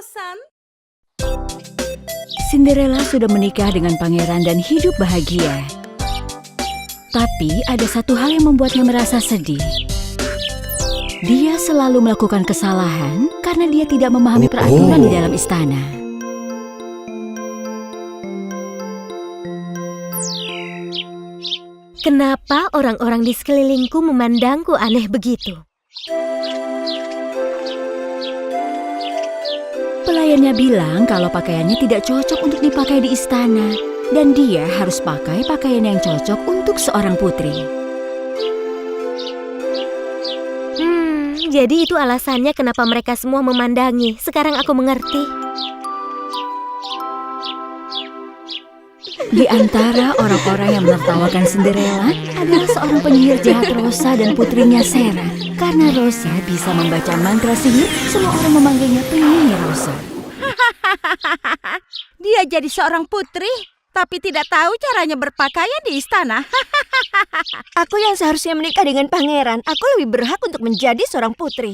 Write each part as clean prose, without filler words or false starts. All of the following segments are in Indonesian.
bosan. Cinderella sudah menikah dengan pangeran dan hidup bahagia. Tapi ada satu hal yang membuatnya merasa sedih. Dia selalu melakukan kesalahan karena dia tidak memahami peraturan di dalam istana. Kenapa orang-orang di sekelilingku memandangku aneh begitu? Pelayannya bilang kalau pakaiannya tidak cocok untuk dipakai di istana. Dan dia harus pakai pakaian yang cocok untuk seorang putri. Jadi itu alasannya kenapa mereka semua memandangi. Sekarang aku mengerti. Di antara orang-orang yang menertawakan Cinderella adalah seorang penyihir jahat Rosa dan putrinya Sarah. Karena Rosa bisa membaca mantra sihir, semua orang memanggilnya penyihir Rosa. Dia jadi seorang putri, tapi tidak tahu caranya berpakaian di istana. Aku yang seharusnya menikah dengan pangeran. Aku lebih berhak untuk menjadi seorang putri.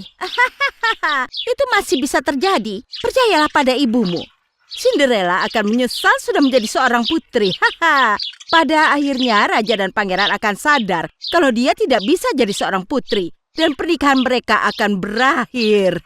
Itu masih bisa terjadi. Percayalah pada ibumu. Cinderella akan menyesal sudah menjadi seorang putri. Pada akhirnya raja dan pangeran akan sadar kalau dia tidak bisa jadi seorang putri. Dan pernikahan mereka akan berakhir.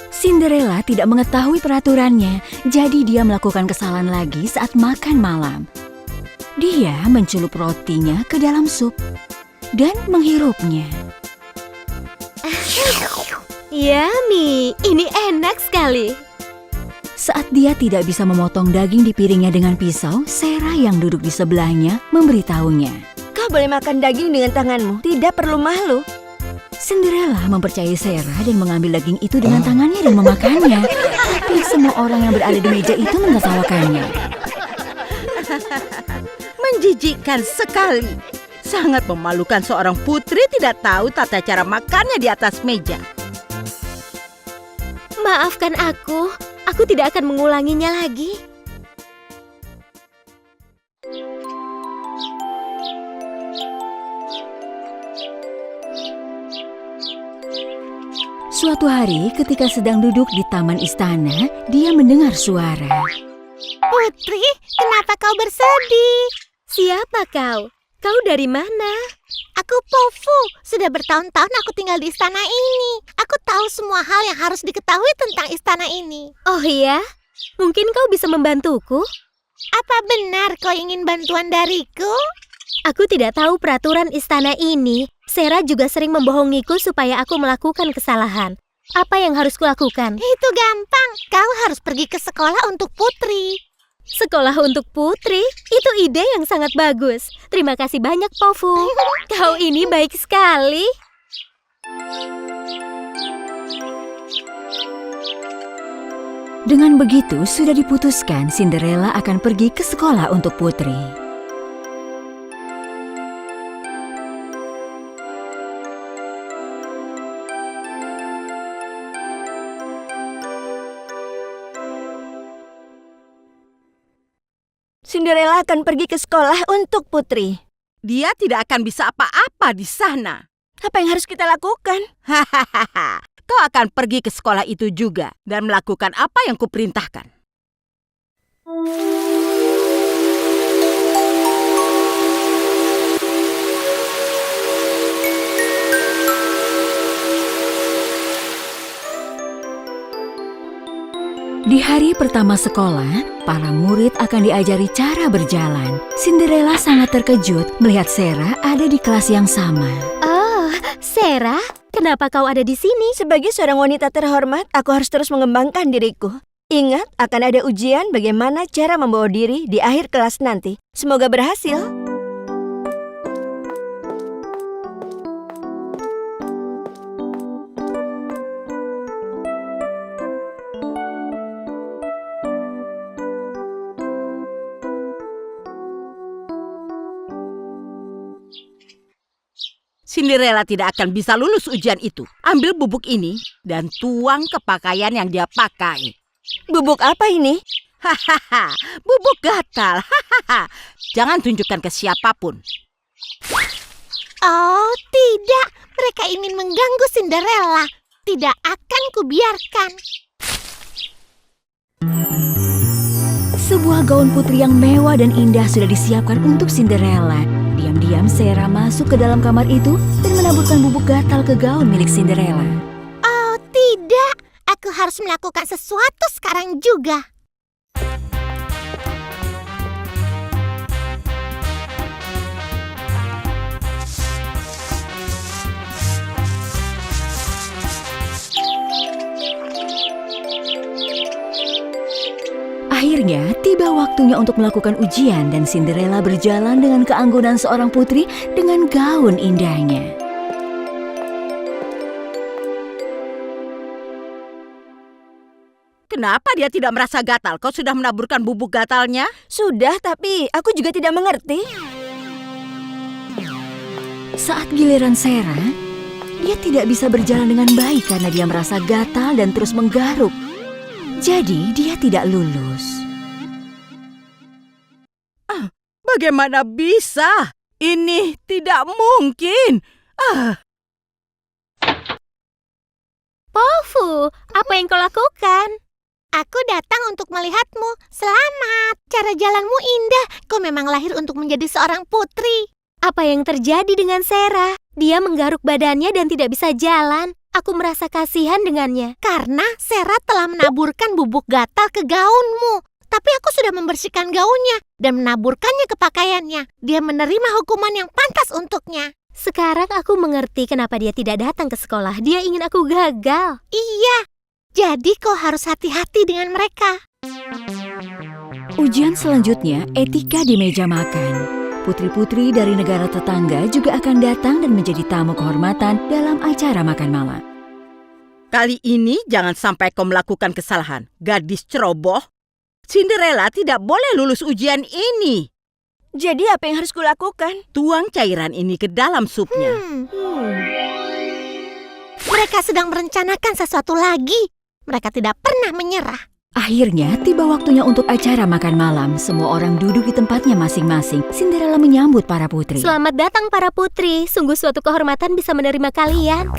Cinderella tidak mengetahui peraturannya, jadi dia melakukan kesalahan lagi saat makan malam. Dia mencelup rotinya ke dalam sup dan menghirupnya. Yummy, ini enak sekali. Saat dia tidak bisa memotong daging di piringnya dengan pisau, Sarah yang duduk di sebelahnya memberitahunya. Kau boleh makan daging dengan tanganmu, tidak perlu malu. Cinderella mempercayai Sarah dan mengambil daging itu dengan tangannya dan memakannya. Tapi semua orang yang berada di meja itu menertawakannya. Menjijikkan sekali. Sangat memalukan seorang putri tidak tahu tata cara makannya di atas meja. Maafkan aku tidak akan mengulanginya lagi. Suatu hari ketika sedang duduk di taman istana, dia mendengar suara. Putri, kenapa kau bersedih? Siapa kau? Kau dari mana? Aku Pofu. Sudah bertahun-tahun aku tinggal di istana ini. Aku tahu semua hal yang harus diketahui tentang istana ini. Oh iya? Mungkin kau bisa membantuku? Apa benar kau ingin bantuan dariku? Aku tidak tahu peraturan istana ini. Sarah juga sering membohongiku supaya aku melakukan kesalahan. Apa yang harus kulakukan? Itu gampang. Kau harus pergi ke sekolah untuk putri. Sekolah untuk putri? Itu ide yang sangat bagus. Terima kasih banyak, Pofu. Kau ini baik sekali. Dengan begitu, sudah diputuskan Cinderella akan pergi ke sekolah untuk putri. Cinderella akan pergi ke sekolah untuk putri. Dia tidak akan bisa apa-apa di sana. Apa yang harus kita lakukan? Hahaha. Kau akan pergi ke sekolah itu juga dan melakukan apa yang kuperintahkan. Di hari pertama sekolah, para murid akan diajari cara berjalan. Cinderella sangat terkejut melihat Sarah ada di kelas yang sama. Oh, Sarah, kenapa kau ada di sini? Sebagai seorang wanita terhormat, aku harus terus mengembangkan diriku. Ingat, akan ada ujian bagaimana cara membawa diri di akhir kelas nanti. Semoga berhasil. Cinderella tidak akan bisa lulus ujian itu. Ambil bubuk ini dan tuang ke pakaian yang dia pakai. Bubuk apa ini? Hahaha, bubuk gatal. Hahaha. Jangan tunjukkan ke siapapun. Oh, tidak. Mereka ingin mengganggu Cinderella. Tidak akan kubiarkan. Sebuah gaun putri yang mewah dan indah sudah disiapkan untuk Cinderella. Diam-diam Sarah masuk ke dalam kamar itu dan menaburkan bubuk gatal ke gaun milik Cinderella. Oh, tidak. Aku harus melakukan sesuatu sekarang juga. Akhirnya, tiba waktunya untuk melakukan ujian dan Cinderella berjalan dengan keanggunan seorang putri dengan gaun indahnya. Kenapa dia tidak merasa gatal? Kau sudah menaburkan bubuk gatalnya? Sudah, tapi aku juga tidak mengerti. Saat giliran Sarah, dia tidak bisa berjalan dengan baik karena dia merasa gatal dan terus menggaruk. Jadi, dia tidak lulus. Bagaimana bisa? Ini tidak mungkin. Pofu, apa yang kau lakukan? Aku datang untuk melihatmu. Selamat. Cara jalanmu indah. Kau memang lahir untuk menjadi seorang putri. Apa yang terjadi dengan Sarah? Dia menggaruk badannya dan tidak bisa jalan. Aku merasa kasihan dengannya. Karena Sarah telah menaburkan bubuk gatal ke gaunmu. Tapi aku sudah membersihkan gaunnya dan menaburkannya ke pakaiannya. Dia menerima hukuman yang pantas untuknya. Sekarang aku mengerti kenapa dia tidak datang ke sekolah. Dia ingin aku gagal. Iya, jadi kau harus hati-hati dengan mereka. Ujian selanjutnya, etika di meja makan. Putri-putri dari negara tetangga juga akan datang dan menjadi tamu kehormatan dalam acara makan malam. Kali ini jangan sampai kau melakukan kesalahan. Gadis ceroboh. Cinderella tidak boleh lulus ujian ini. Jadi apa yang harus kulakukan? Tuang cairan ini ke dalam supnya. Mereka sedang merencanakan sesuatu lagi. Mereka tidak pernah menyerah. Akhirnya, tiba waktunya untuk acara makan malam. Semua orang duduk di tempatnya masing-masing. Cinderella menyambut para putri. Selamat datang para putri. Sungguh suatu kehormatan bisa menerima kalian.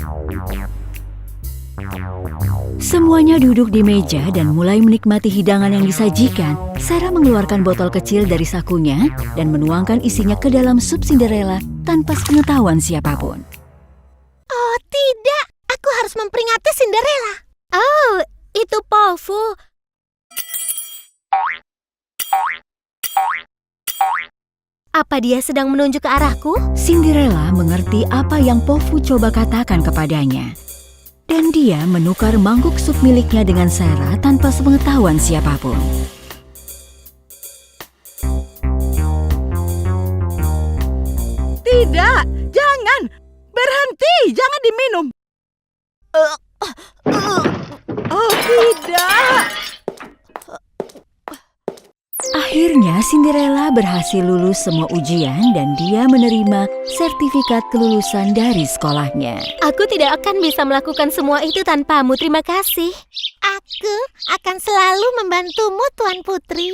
Semuanya duduk di meja dan mulai menikmati hidangan yang disajikan. Sarah mengeluarkan botol kecil dari sakunya dan menuangkan isinya ke dalam sup Cinderella tanpa sepengetahuan siapapun. Oh tidak, aku harus memperingati Cinderella. Oh, itu Pofu. Apa dia sedang menunjuk ke arahku? Cinderella mengerti apa yang Pofu coba katakan kepadanya. Dan dia menukar mangkuk sup miliknya dengan Sarah tanpa sepengetahuan siapapun. Tidak, jangan. Berhenti, jangan diminum. Oh tidak. Akhirnya Cinderella berhasil lulus semua ujian dan dia menerima sertifikat kelulusan dari sekolahnya. Aku tidak akan bisa melakukan semua itu tanpamu. Terima kasih. Aku akan selalu membantumu, Tuan Putri.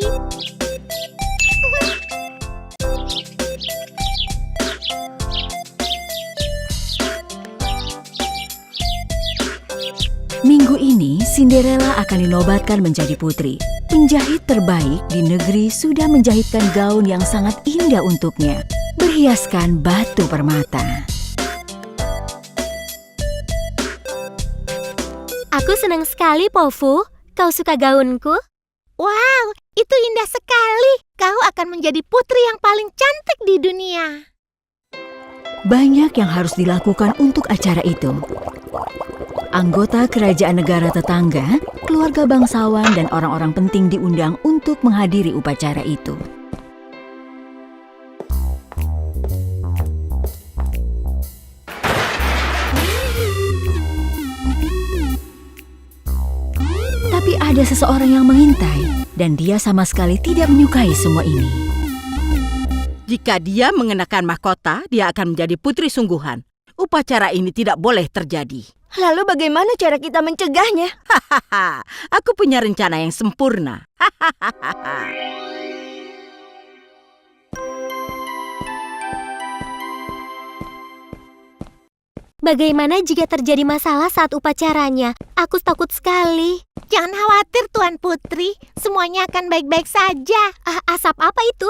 Minggu ini, Cinderella akan dinobatkan menjadi putri. Penjahit terbaik di negeri sudah menjahitkan gaun yang sangat indah untuknya, berhiaskan batu permata. Aku senang sekali, Pofu. Kau suka gaunku? Wow, itu indah sekali. Kau akan menjadi putri yang paling cantik di dunia. Banyak yang harus dilakukan untuk acara itu. Anggota kerajaan negara tetangga, keluarga bangsawan, dan orang-orang penting diundang untuk menghadiri upacara itu. Tapi ada seseorang yang mengintai, dan dia sama sekali tidak menyukai semua ini. Jika dia mengenakan mahkota, dia akan menjadi putri sungguhan. Upacara ini tidak boleh terjadi. Lalu bagaimana cara kita mencegahnya? Hahaha, aku punya rencana yang sempurna. Bagaimana jika terjadi masalah saat upacaranya? Aku takut sekali. Jangan khawatir, Tuan Putri. Semuanya akan baik-baik saja. Asap apa itu?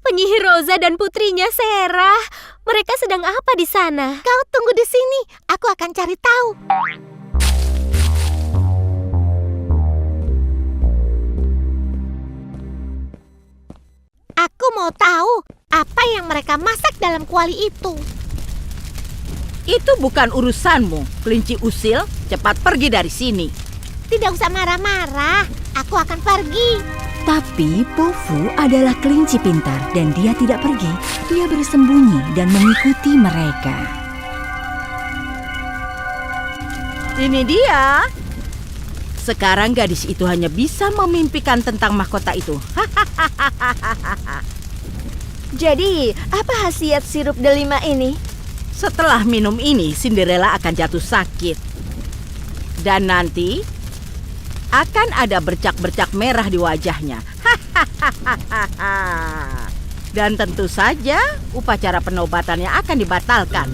Penyihir Rosa dan putrinya Sarah. Mereka sedang apa di sana? Kau tunggu di sini. Aku akan cari tahu. Aku mau tahu apa yang mereka masak dalam kuali itu. Itu bukan urusanmu, kelinci usil. Cepat pergi dari sini. Tidak usah marah-marah. Aku akan pergi. Tapi Pofu adalah kelinci pintar dan dia tidak pergi. Dia bersembunyi dan mengikuti mereka. Ini dia. Sekarang gadis itu hanya bisa memimpikan tentang mahkota itu. Jadi, apa khasiat sirup delima ini? Setelah minum ini, Cinderella akan jatuh sakit. Dan nanti akan ada bercak-bercak merah di wajahnya. Dan tentu saja upacara penobatannya akan dibatalkan.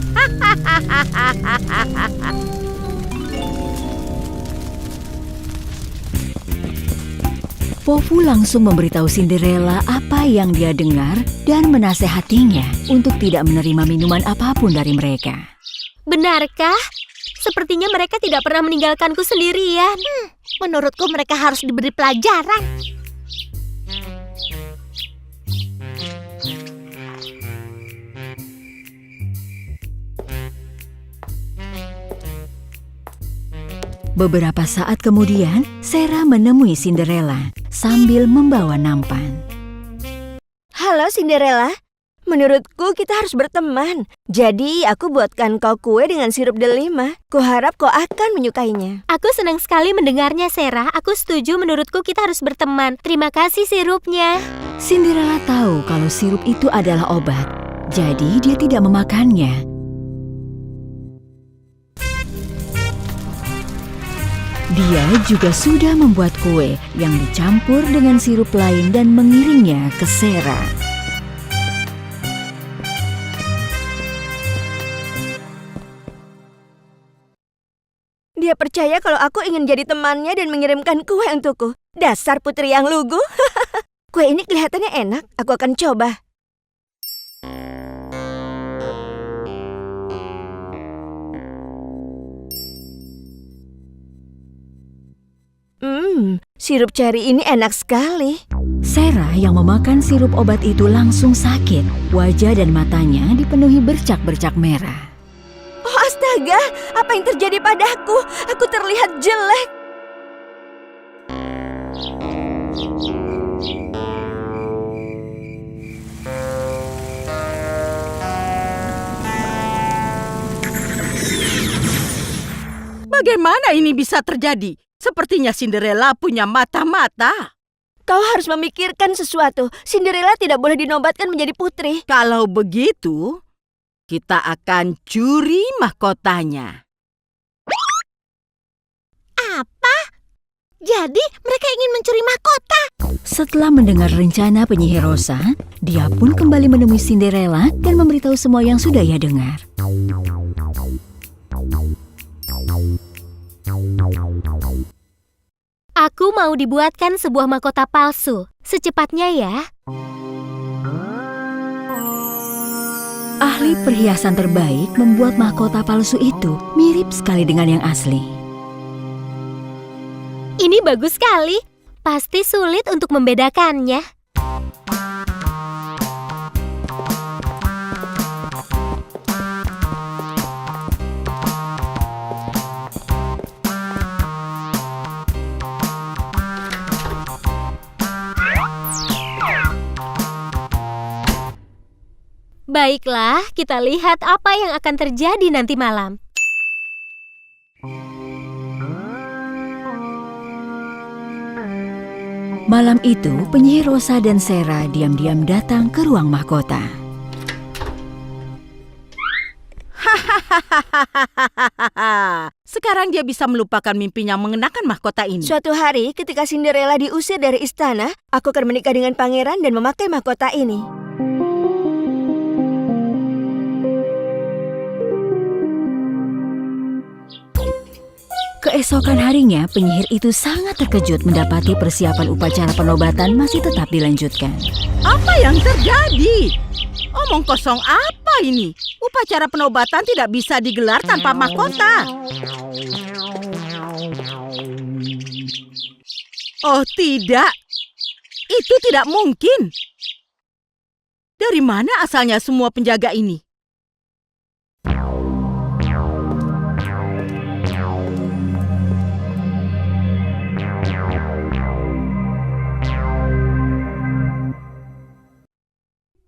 Pofu langsung memberitahu Cinderella apa yang dia dengar dan menasehatinya untuk tidak menerima minuman apapun dari mereka. Benarkah? Sepertinya mereka tidak pernah meninggalkanku sendirian. Menurutku mereka harus diberi pelajaran. Beberapa saat kemudian, Sarah menemui Cinderella sambil membawa nampan. Halo Cinderella, menurutku kita harus berteman. Jadi aku buatkan kau kue dengan sirup delima. Kuharap kau akan menyukainya. Aku senang sekali mendengarnya, Sarah. Aku setuju, menurutku kita harus berteman. Terima kasih sirupnya. Cinderella tahu kalau sirup itu adalah obat, jadi dia tidak memakannya. Dia juga sudah membuat kue yang dicampur dengan sirup lain dan mengirimnya ke Sarah. Dia percaya kalau aku ingin jadi temannya dan mengirimkan kue untukku. Dasar putri yang lugu. Kue ini kelihatannya enak, aku akan coba. Sirup ceri ini enak sekali. Sarah yang memakan sirup obat itu langsung sakit. Wajah dan matanya dipenuhi bercak-bercak merah. Oh astaga, apa yang terjadi padaku? Aku terlihat jelek. Bagaimana ini bisa terjadi? Sepertinya Cinderella punya mata-mata. Kau harus memikirkan sesuatu. Cinderella tidak boleh dinobatkan menjadi putri. Kalau begitu, kita akan curi mahkotanya. Apa? Jadi mereka ingin mencuri mahkota? Setelah mendengar rencana penyihir Rosa, dia pun kembali menemui Cinderella dan memberitahu semua yang sudah ia dengar. Aku mau dibuatkan sebuah mahkota palsu. Secepatnya ya. Ahli perhiasan terbaik membuat mahkota palsu itu mirip sekali dengan yang asli. Ini bagus sekali. Pasti sulit untuk membedakannya. Baiklah, kita lihat apa yang akan terjadi nanti malam. Malam itu, penyihir Rosa dan Sarah diam-diam datang ke ruang mahkota. Sekarang dia bisa melupakan mimpinya mengenakan mahkota ini. Suatu hari ketika Cinderella diusir dari istana, aku akan menikah dengan pangeran dan memakai mahkota ini. Keesokan harinya, penyihir itu sangat terkejut mendapati persiapan upacara penobatan masih tetap dilanjutkan. Apa yang terjadi? Omong kosong apa ini? Upacara penobatan tidak bisa digelar tanpa mahkota. Oh tidak, itu tidak mungkin. Dari mana asalnya semua penjaga ini?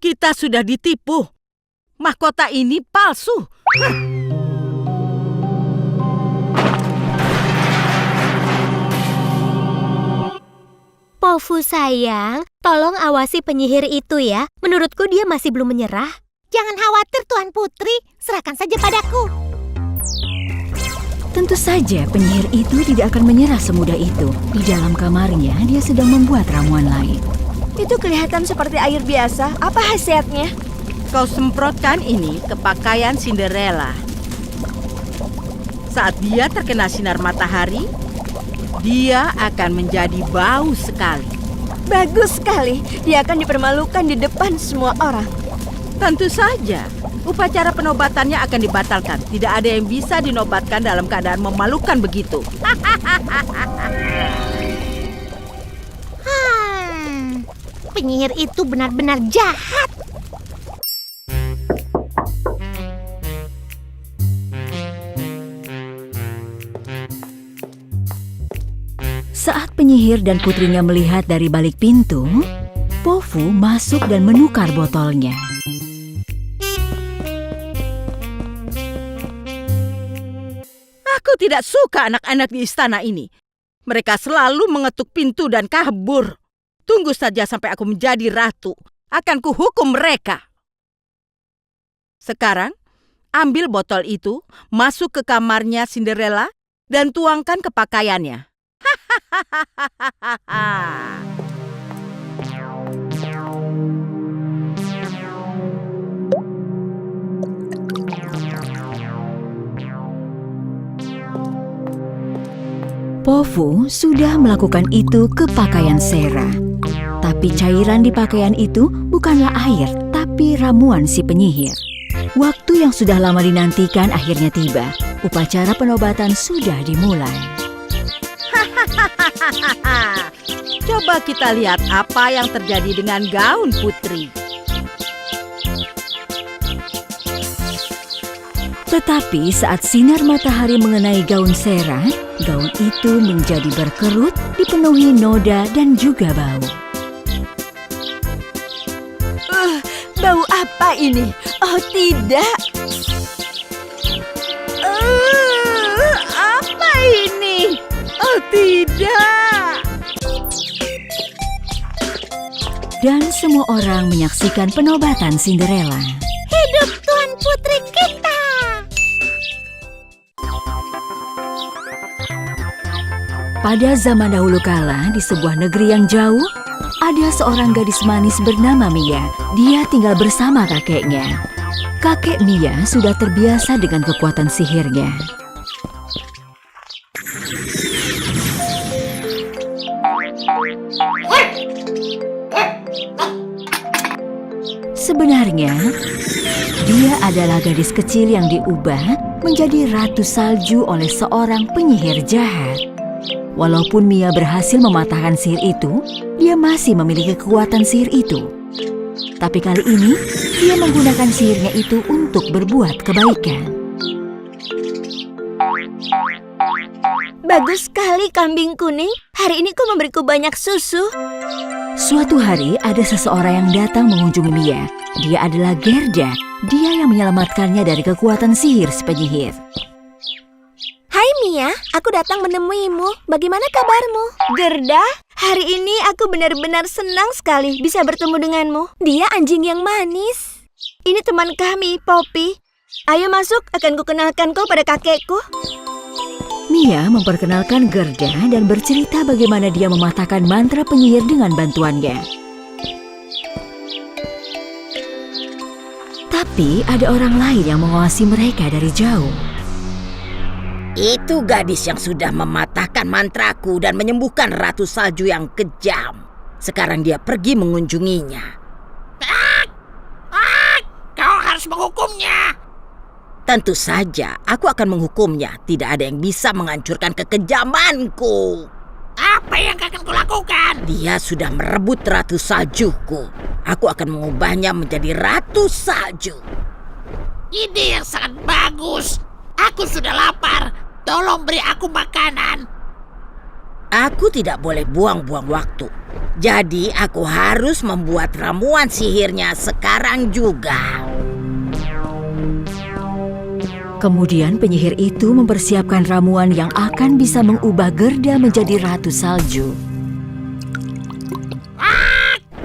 Kita sudah ditipu. Mahkota ini palsu. Pofu sayang, tolong awasi penyihir itu ya. Menurutku dia masih belum menyerah. Jangan khawatir Tuan Putri, serahkan saja padaku. Tentu saja penyihir itu tidak akan menyerah semudah itu. Di dalam kamarnya, dia sedang membuat ramuan lain. Itu kelihatan seperti air biasa. Apa khasiatnya? Kau semprotkan ini ke pakaian Cinderella. Saat dia terkena sinar matahari, dia akan menjadi bau sekali. Bagus sekali. Dia akan dipermalukan di depan semua orang. Tentu saja, upacara penobatannya akan dibatalkan. Tidak ada yang bisa dinobatkan dalam keadaan memalukan begitu. Penyihir itu benar-benar jahat. Saat penyihir dan putrinya melihat dari balik pintu, Pofu masuk dan menukar botolnya. Aku tidak suka anak-anak di istana ini. Mereka selalu mengetuk pintu dan kabur. Tunggu saja sampai aku menjadi ratu. Akan kuhukum mereka. Sekarang, ambil botol itu, masuk ke kamarnya Cinderella, dan tuangkan ke pakaiannya. Pofu sudah melakukan itu ke pakaian Sera. Tapi cairan di pakaian itu bukanlah air, tapi ramuan si penyihir. Waktu yang sudah lama dinantikan akhirnya tiba. Upacara penobatan sudah dimulai. Coba kita lihat apa yang terjadi dengan gaun putri. Tetapi saat sinar matahari mengenai gaun Sera, gaun itu menjadi berkerut, dipenuhi noda dan juga bau. Bau apa ini? Oh tidak. Apa ini? Oh tidak. Dan semua orang menyaksikan penobatan Cinderella. Hidup Tuan Putri kita. Pada zaman dahulu kala, di sebuah negeri yang jauh, ada seorang gadis manis bernama Mia. Dia tinggal bersama kakeknya. Kakek Mia sudah terbiasa dengan kekuatan sihirnya. Sebenarnya, dia adalah gadis kecil yang diubah menjadi ratu salju oleh seorang penyihir jahat. Walaupun Mia berhasil mematahkan sihir itu, dia masih memiliki kekuatan sihir itu. Tapi kali ini, dia menggunakan sihirnya itu untuk berbuat kebaikan. Bagus sekali kambing kuning. Hari ini kau memberiku banyak susu. Suatu hari, ada seseorang yang datang mengunjungi Mia. Dia adalah Gerda. Dia yang menyelamatkannya dari kekuatan sihir si penyihir. Hai Mia, aku datang menemuimu. Bagaimana kabarmu? Gerda, hari ini aku benar-benar senang sekali bisa bertemu denganmu. Dia anjing yang manis. Ini teman kami, Poppy. Ayo masuk, akan kukenalkan kau pada kakekku. Mia memperkenalkan Gerda dan bercerita bagaimana dia mematahkan mantra penyihir dengan bantuannya. Tapi ada orang lain yang mengawasi mereka dari jauh. Itu gadis yang sudah mematahkan mantraku dan menyembuhkan Ratu Salju yang kejam. Sekarang dia pergi mengunjunginya. Kau harus menghukumnya. Tentu saja, aku akan menghukumnya. Tidak ada yang bisa menghancurkan kekejamanku. Apa yang akan kulakukan? Dia sudah merebut Ratu Saljuku. Aku akan mengubahnya menjadi Ratu Salju. Ide yang sangat bagus. Aku sudah lapar. Tolong beri aku makanan. Aku tidak boleh buang-buang waktu. Jadi aku harus membuat ramuan sihirnya sekarang juga. Kemudian penyihir itu mempersiapkan ramuan yang akan bisa mengubah Gerda menjadi Ratu Salju.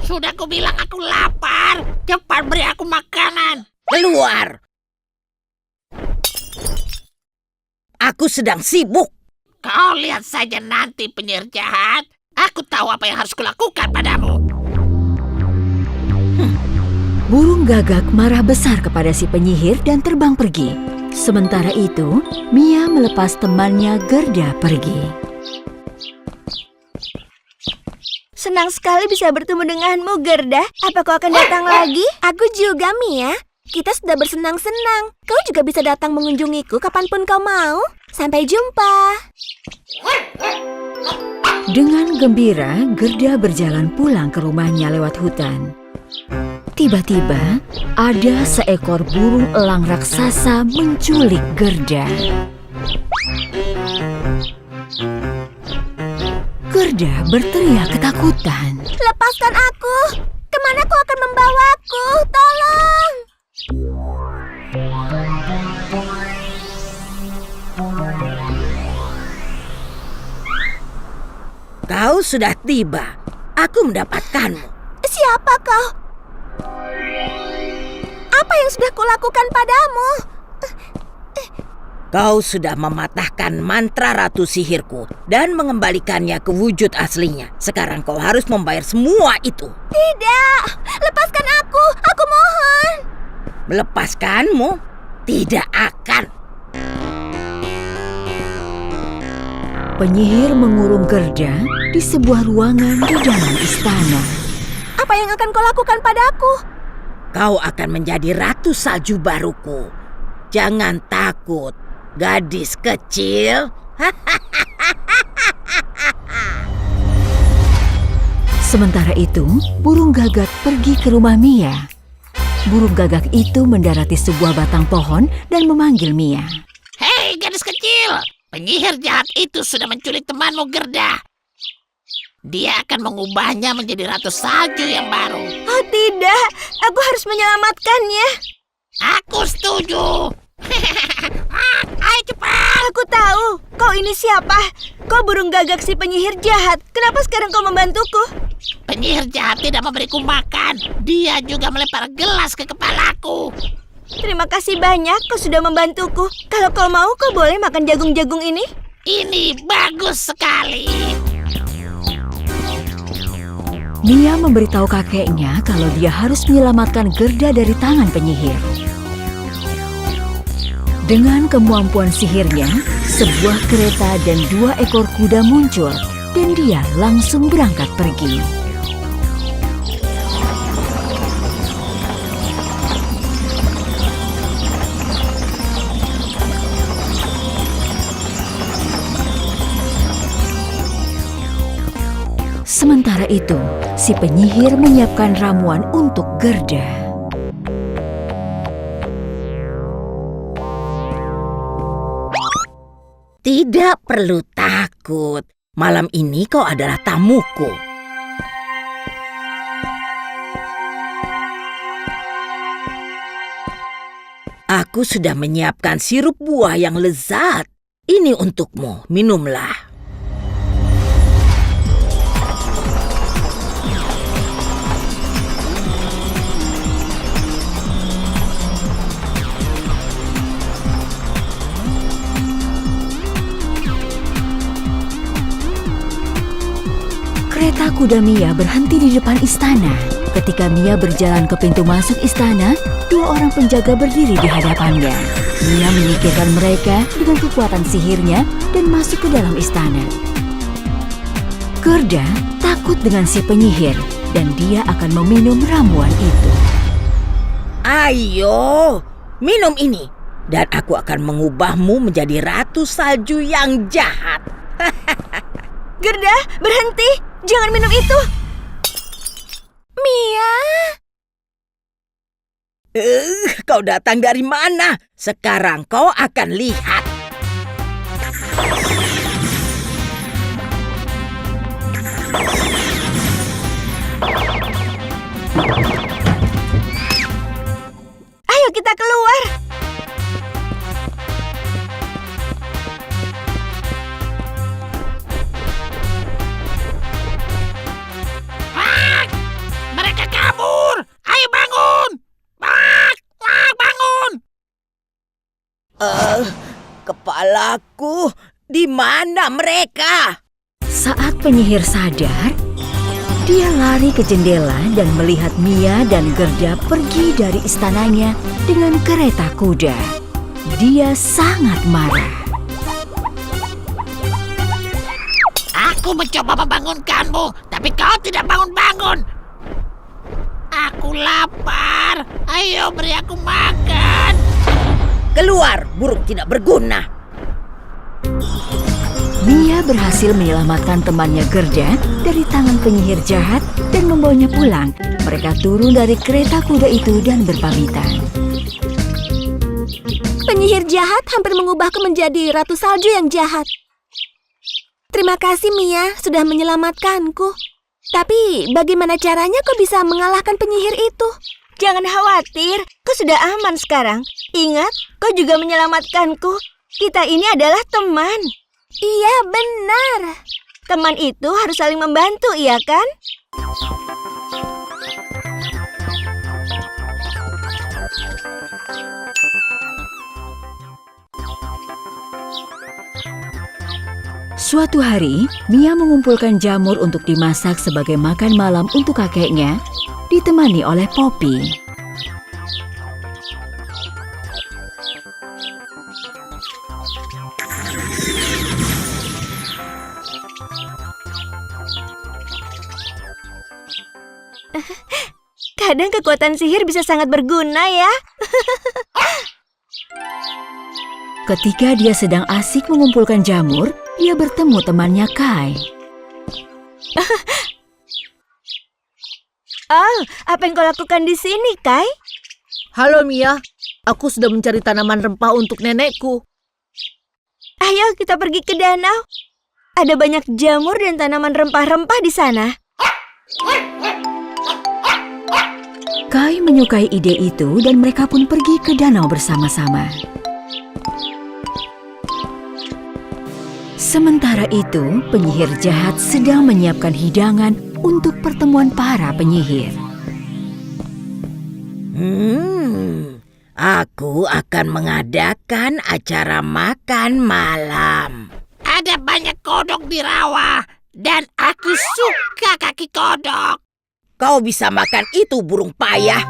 Sudah kubilang aku lapar. Cepat beri aku makanan. Keluar! Aku sedang sibuk. Kau lihat saja nanti, penyihir jahat. Aku tahu apa yang harus kulakukan padamu. Burung gagak marah besar kepada si penyihir dan terbang pergi. Sementara itu, Mia melepas temannya Gerda pergi. Senang sekali bisa bertemu denganmu, Gerda. Apa kau akan datang lagi? Aku juga, Mia. Kita sudah bersenang-senang. Kau juga bisa datang mengunjungiku kapanpun kau mau. Sampai jumpa. Dengan gembira, Gerda berjalan pulang ke rumahnya lewat hutan. Tiba-tiba, ada seekor burung elang raksasa menculik Gerda. Gerda berteriak ketakutan. Lepaskan aku. Kemana kau akan membawaku? Tolong. Kau sudah tiba. Aku mendapatkanmu. Siapa kau? Apa yang sudah kulakukan padamu? Kau sudah mematahkan mantra ratu sihirku dan mengembalikannya ke wujud aslinya. Sekarang kau harus membayar semua itu. Tidak, lepaskan aku mohon. Melepaskanmu? Tidak akan. Penyihir mengurung Gerda di sebuah ruangan di dalam istana. Apa yang akan kau lakukan padaku? Kau akan menjadi Ratu Salju baruku. Jangan takut, gadis kecil. Sementara itu, burung gagak pergi ke rumah Mia. Burung gagak itu mendarati sebuah batang pohon dan memanggil Mia. Hei, gadis kecil. Penyihir jahat itu sudah menculik temanmu, Gerda. Dia akan mengubahnya menjadi Ratu Salju yang baru. Oh tidak, aku harus menyelamatkannya. Aku setuju. Ayo cepat. Aku tahu, kau ini siapa? Kau burung gagak si penyihir jahat. Kenapa sekarang kau membantuku? Penyihir jahat tidak memberiku makan. Dia juga melempar gelas ke kepalaku. Terima kasih banyak, kau sudah membantuku. Kalau kau mau, kau boleh makan jagung-jagung ini. Ini bagus sekali. Mia memberitahu kakeknya kalau dia harus menyelamatkan Gerda dari tangan penyihir. Dengan kemampuan sihirnya, sebuah kereta dan 2 ekor kuda muncul dan dia langsung berangkat pergi. Sementara itu, si penyihir menyiapkan ramuan untuk Gerda. Tidak perlu takut. Malam ini kau adalah tamuku. Aku sudah menyiapkan sirup buah yang lezat. Ini untukmu, minumlah. kuda Mia berhenti di depan istana. Ketika Mia berjalan ke pintu masuk istana, 2 orang penjaga berdiri di hadapannya. Mia menyingkirkan mereka dengan kekuatan sihirnya dan masuk ke dalam istana. Gerda takut dengan si penyihir dan dia akan meminum ramuan itu. Ayo, minum ini. Dan aku akan mengubahmu menjadi ratu salju yang jahat. Gerda, berhenti! Jangan minum itu! Mia! Kau datang dari mana? Sekarang kau akan lihat. Ayo kita keluar! Mereka kabur! Ayo bangun! Bangun! Kepalaku, di mana mereka? Saat penyihir sadar, dia lari ke jendela dan melihat Mia dan Gerda pergi dari istananya dengan kereta kuda. Dia sangat marah. Aku mencoba membangunkanmu, tapi kau tidak bangun-bangun. Aku lapar. Ayo beri aku makan. Keluar, burung tidak berguna. Mia berhasil menyelamatkan temannya Gerda dari tangan penyihir jahat dan membawanya pulang. Mereka turun dari kereta kuda itu dan berpamitan. Penyihir jahat hampir mengubahku menjadi ratu salju yang jahat. Terima kasih Mia sudah menyelamatkanku. Tapi bagaimana caranya kau bisa mengalahkan penyihir itu? Jangan khawatir, kau sudah aman sekarang. Ingat, kau juga menyelamatkanku. Kita ini adalah teman. Iya, benar. Teman itu harus saling membantu, iya kan? Suatu hari, Mia mengumpulkan jamur untuk dimasak sebagai makan malam untuk kakeknya, ditemani oleh Poppy. Kadang kekuatan sihir bisa sangat berguna ya. Ketika dia sedang asik mengumpulkan jamur, dia bertemu temannya Kai. Oh, apa yang kau lakukan di sini, Kai? Halo Mia, aku sudah mencari tanaman rempah untuk nenekku. Ayo kita pergi ke danau. Ada banyak jamur dan tanaman rempah-rempah di sana. Kai menyukai ide itu dan mereka pun pergi ke danau bersama-sama. Sementara itu, penyihir jahat sedang menyiapkan hidangan untuk pertemuan para penyihir. Aku akan mengadakan acara makan malam. Ada banyak kodok di rawa, dan aku suka kaki kodok. Kau bisa makan itu, burung payah.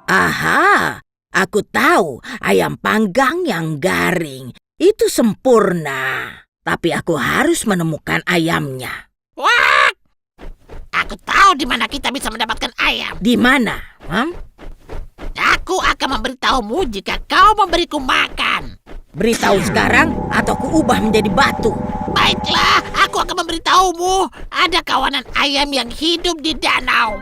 Aha, aku tahu ayam panggang yang garing. Itu sempurna. Tapi aku harus menemukan ayamnya. Wah! Aku tahu di mana kita bisa mendapatkan ayam. Di mana? Aku akan memberitahumu jika kau memberiku makan. Beritahu sekarang atau kuubah menjadi batu. Baiklah, aku akan memberitahumu. Ada kawanan ayam yang hidup di danau.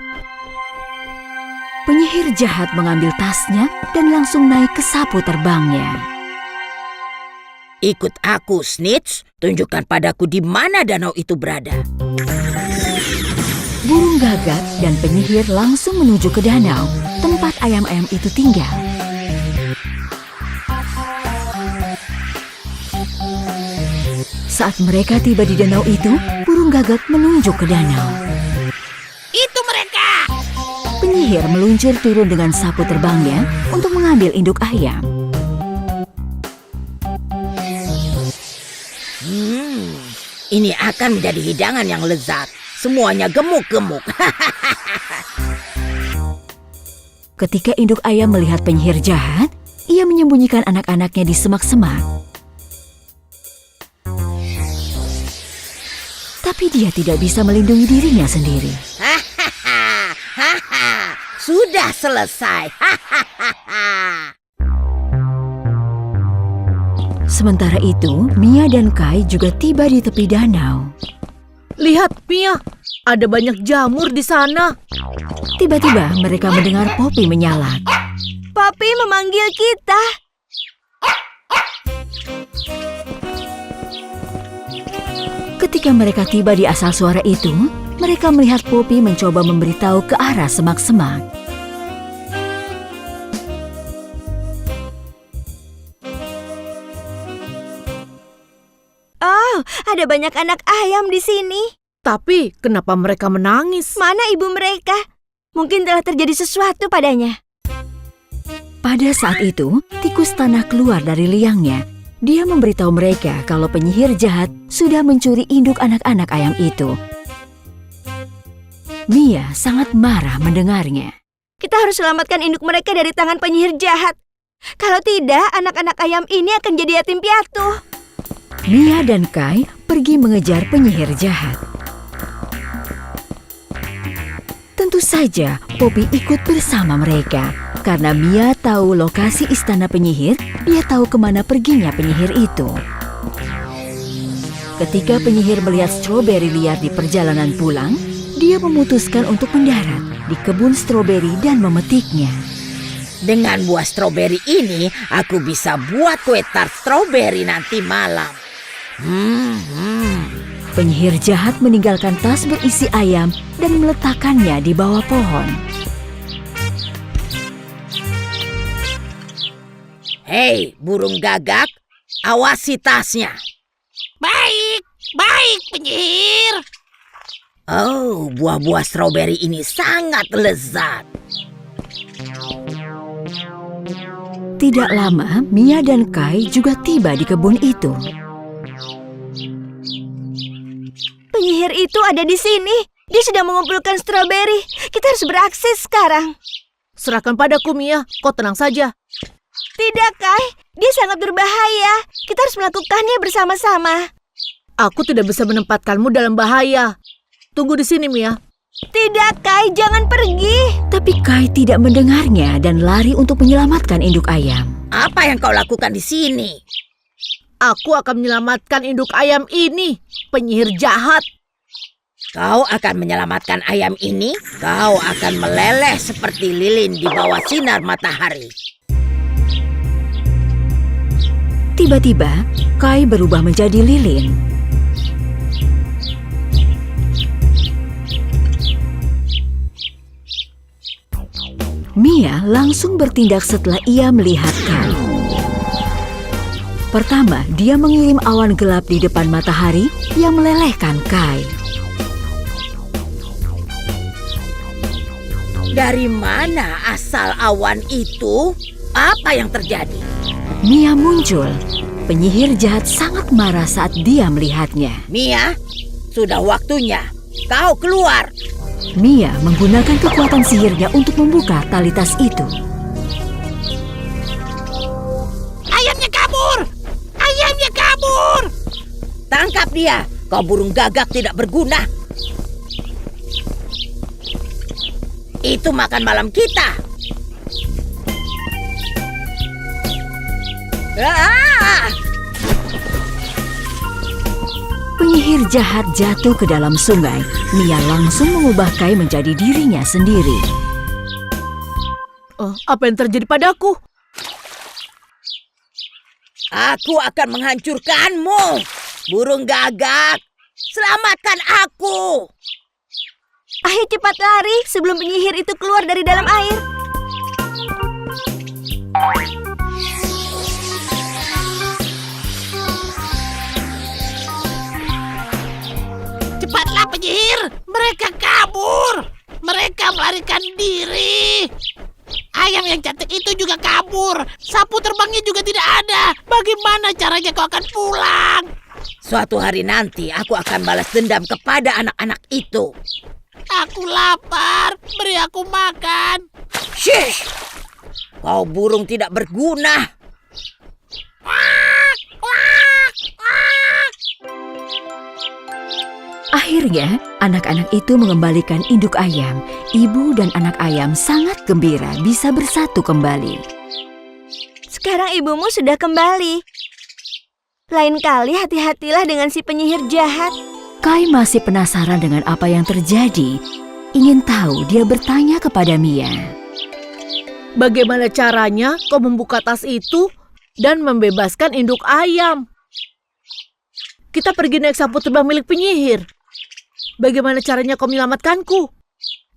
Penyihir jahat mengambil tasnya dan langsung naik ke sapu terbangnya. Ikut aku, Snitch. Tunjukkan padaku di mana danau itu berada. Burung gagak dan penyihir langsung menuju ke danau, tempat ayam-ayam itu tinggal. Saat mereka tiba di danau itu, burung gagak menunjuk ke danau. Itu mereka. Penyihir meluncur turun dengan sapu terbangnya untuk mengambil induk ayam. Ini akan menjadi hidangan yang lezat. Semuanya gemuk-gemuk. Ketika induk ayam melihat penyihir jahat, ia menyembunyikan anak-anaknya di semak-semak. Tapi dia tidak bisa melindungi dirinya sendiri. Sudah selesai. Sementara itu, Mia dan Kai juga tiba di tepi danau. Lihat, Mia, ada banyak jamur di sana. Tiba-tiba mereka mendengar Poppy menyalak. Papi memanggil kita. Ketika mereka tiba di asal suara itu, mereka melihat Poppy mencoba memberitahu ke arah semak-semak. Oh, ada banyak anak ayam di sini. Tapi kenapa mereka menangis? Mana ibu mereka? Mungkin telah terjadi sesuatu padanya. Pada saat itu, tikus tanah keluar dari liangnya. Dia memberitahu mereka kalau penyihir jahat sudah mencuri induk anak-anak ayam itu. Mia sangat marah mendengarnya. Kita harus selamatkan induk mereka dari tangan penyihir jahat. Kalau tidak, anak-anak ayam ini akan jadi yatim piatu. Mia dan Kai pergi mengejar penyihir jahat. Tentu saja Poppy ikut bersama mereka. Karena Mia tahu lokasi istana penyihir, dia tahu kemana perginya penyihir itu. Ketika penyihir melihat stroberi liar di perjalanan pulang, dia memutuskan untuk mendarat di kebun stroberi dan memetiknya. Dengan buah stroberi ini, aku bisa buat kue tart stroberi nanti malam. Penyihir jahat meninggalkan tas berisi ayam dan meletakkannya di bawah pohon. Hei, burung gagak, awasi tasnya. Baik, baik penyihir. Oh, buah-buah stroberi ini sangat lezat. Tidak lama, Mia dan Kai juga tiba di kebun itu. Penyihir itu ada di sini. Dia sedang mengumpulkan stroberi. Kita harus beraksi sekarang. Serahkan padaku, Mia. Kau tenang saja. Tidak, Kai. Dia sangat berbahaya. Kita harus melakukannya bersama-sama. Aku tidak bisa menempatkanmu dalam bahaya. Tunggu di sini, Mia. Tidak, Kai. Jangan pergi. Tapi Kai tidak mendengarnya dan lari untuk menyelamatkan induk ayam. Apa yang kau lakukan di sini? Aku akan menyelamatkan induk ayam ini, penyihir jahat. Kau akan menyelamatkan ayam ini? Kau akan meleleh seperti lilin di bawah sinar matahari. Tiba-tiba, Kai berubah menjadi lilin. Mia langsung bertindak setelah ia melihat Kai. Pertama, dia mengirim awan gelap di depan matahari yang melelehkan Kai. Dari mana asal awan itu? Apa yang terjadi? Mia muncul. Penyihir jahat sangat marah saat dia melihatnya. Mia, sudah waktunya. Kau keluar. Mia menggunakan kekuatan sihirnya untuk membuka tali tas itu. Ayamnya kabur! Ayamnya kabur! Tangkap dia. Kau burung gagak tidak berguna. Itu makan malam kita. Penyihir jahat jatuh ke dalam sungai. Mia langsung mengubah Kai menjadi dirinya sendiri. Apa yang terjadi padaku? Aku akan menghancurkanmu. Burung gagak, selamatkan aku. Ayo cepat lari sebelum penyihir itu keluar dari dalam air. Cepatlah penyihir, mereka kabur. Mereka melarikan diri. Ayam yang cantik itu juga kabur. Sapu terbangnya juga tidak ada. Bagaimana caranya kau akan pulang? Suatu hari nanti aku akan balas dendam kepada anak-anak itu. Aku lapar. Beri aku makan. Shish! Kau burung tidak berguna. Akhirnya, anak-anak itu mengembalikan induk ayam. Ibu dan anak ayam sangat gembira bisa bersatu kembali. Sekarang ibumu sudah kembali. Lain kali hati-hatilah dengan si penyihir jahat. Kai masih penasaran dengan apa yang terjadi. Ingin tahu, dia bertanya kepada Mia. Bagaimana caranya kau membuka tas itu dan membebaskan induk ayam? Kita pergi naik sapu terbang milik penyihir. Bagaimana caranya kau menyelamatkanku?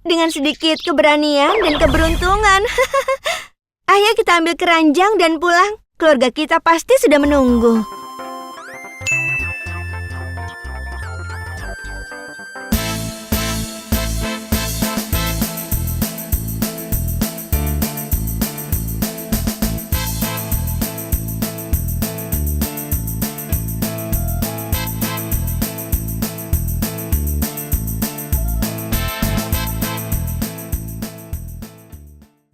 Dengan sedikit keberanian dan keberuntungan. Ayo kita ambil keranjang dan pulang. Keluarga kita pasti sudah menunggu.